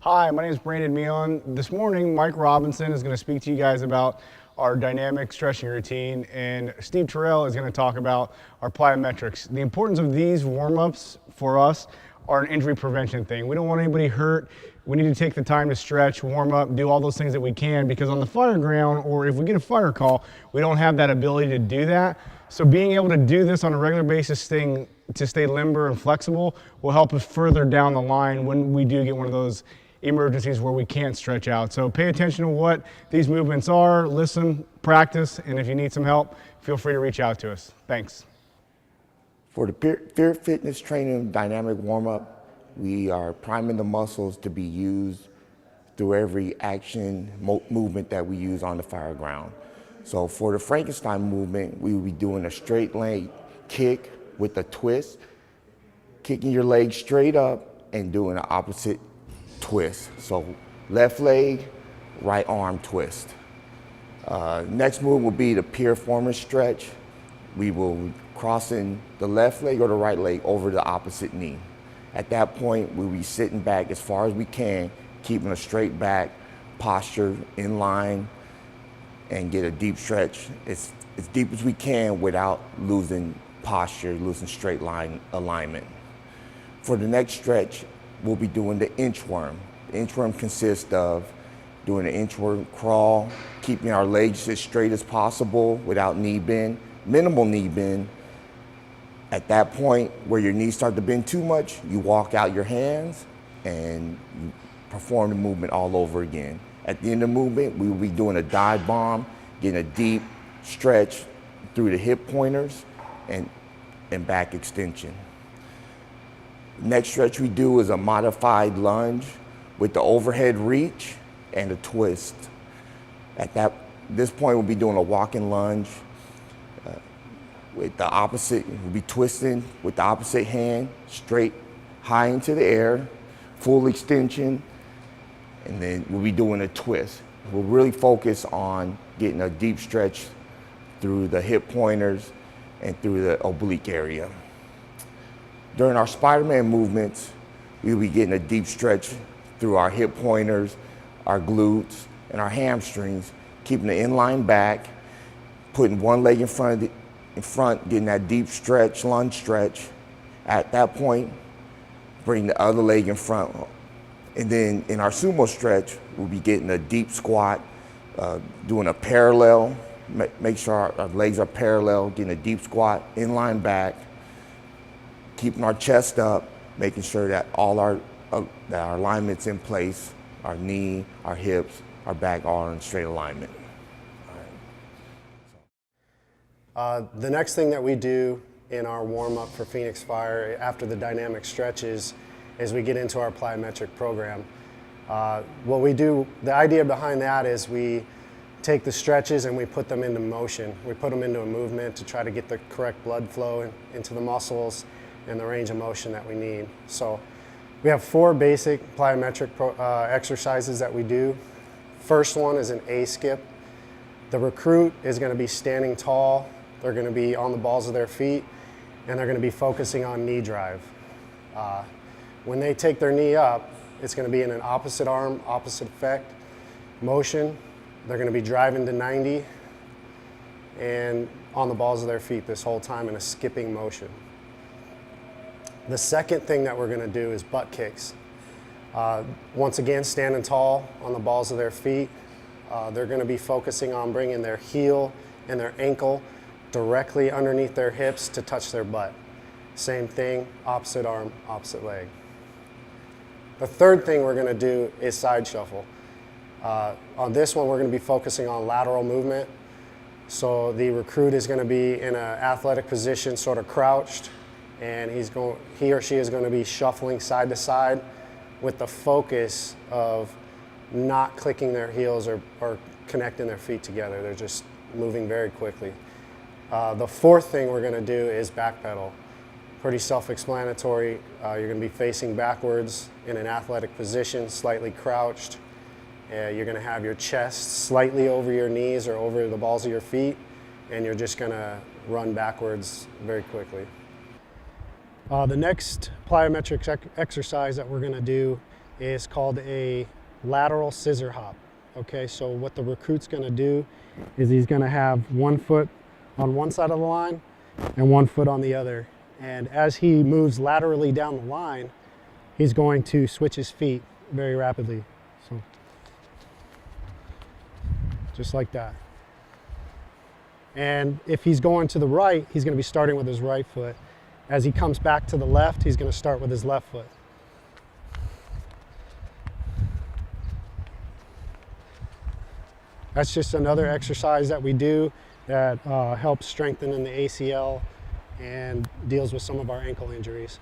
Hi, my name is Brandon Meon. This morning, Mike Robinson is going to speak to you guys about our dynamic stretching routine, and Steve Terrell is going to talk about our plyometrics. The importance of these warm-ups for us are an injury prevention thing. We don't want anybody hurt. We need to take the time to stretch, warm up, do all those things that we can, because on the fire ground, or if we get a fire call, we don't have that ability to do that. So being able to do this on a regular basis, to stay limber and flexible, will help us further down the line when we do get one of those emergencies where we can't stretch out. So pay attention to what these movements are, listen, practice, and if you need some help, feel free to reach out to us. Thanks. For the Fear Fitness Training Dynamic Warm-Up, we are priming the muscles to be used through every action movement that we use on the fire ground. So for the Frankenstein movement, we will be doing a straight leg kick with a twist, kicking your leg straight up and doing an opposite twist. So left leg, right arm twist. Next move will be the piriformis stretch. We will crossing the left leg or the right leg over the opposite knee. At that point, we'll be sitting back as far as we can, keeping a straight back posture in line, and get a deep stretch as deep as we can without losing posture, losing straight line alignment. For the next stretch, we'll be doing the inchworm. The inchworm consists of doing an inchworm crawl, keeping our legs as straight as possible without knee bend, minimal knee bend. At that point where your knees start to bend too much, you walk out your hands and you perform the movement all over again. At the end of the movement, we will be doing a dive bomb, getting a deep stretch through the hip pointers and back extension. Next stretch we do is a modified lunge with the overhead reach and a twist. At this point, we'll be doing a walking lunge with the opposite. We'll be twisting with the opposite hand, straight high into the air, full extension, and then we'll be doing a twist. We'll really focus on getting a deep stretch through the hip pointers and through the oblique area. During our Spider-Man movements, we'll be getting a deep stretch through our hip pointers, our glutes, and our hamstrings, keeping the inline back, putting one leg in front, getting that deep stretch, lunge stretch. At that point, bring the other leg in front. And then in our sumo stretch, we'll be getting a deep squat, doing a parallel, make sure our legs are parallel, getting a deep squat, inline back, keeping our chest up, making sure that all our alignment's in place, our knee, our hips, our back are in straight alignment. The next thing that we do in our warm-up for Phoenix Fire after the dynamic stretches is we get into our plyometric program. What we do, the idea behind that is we take the stretches and we put them into motion. We put them into a movement to try to get the correct blood flow into the muscles and the range of motion that we need. So we have 4 basic plyometric exercises that we do. First one is an A skip. The recruit is going to be standing tall. They're going to be on the balls of their feet, and they're going to be focusing on knee drive. When they take their knee up, it's going to be in an opposite arm, opposite effect motion. They're going to be driving to 90 and on the balls of their feet this whole time in a skipping motion. The second thing that we're going to do is butt kicks. Once again, standing tall on the balls of their feet. They're going to be focusing on bringing their heel and their ankle directly underneath their hips to touch their butt. Same thing, opposite arm, opposite leg. The third thing we're going to do is side shuffle. On this one, we're going to be focusing on lateral movement. So the recruit is going to be in an athletic position, sort of crouched, and he or she is going to be shuffling side to side with the focus of not clicking their heels or connecting their feet together. They're just moving very quickly. The fourth thing we're going to do is back pedal. Pretty self-explanatory. You're going to be facing backwards in an athletic position, slightly crouched. You're going to have your chest slightly over your knees or over the balls of your feet, and you're just going to run backwards very quickly. The next plyometric exercise that we're going to do is called a lateral scissor hop. Okay, so what the recruit's going to do is he's going to have one foot on one side of the line and one foot on the other. And as he moves laterally down the line, he's going to switch his feet very rapidly. So, just like that. And if he's going to the right, he's going to be starting with his right foot. As he comes back to the left, he's going to start with his left foot. That's just another exercise that we do that helps strengthen in the ACL and deals with some of our ankle injuries.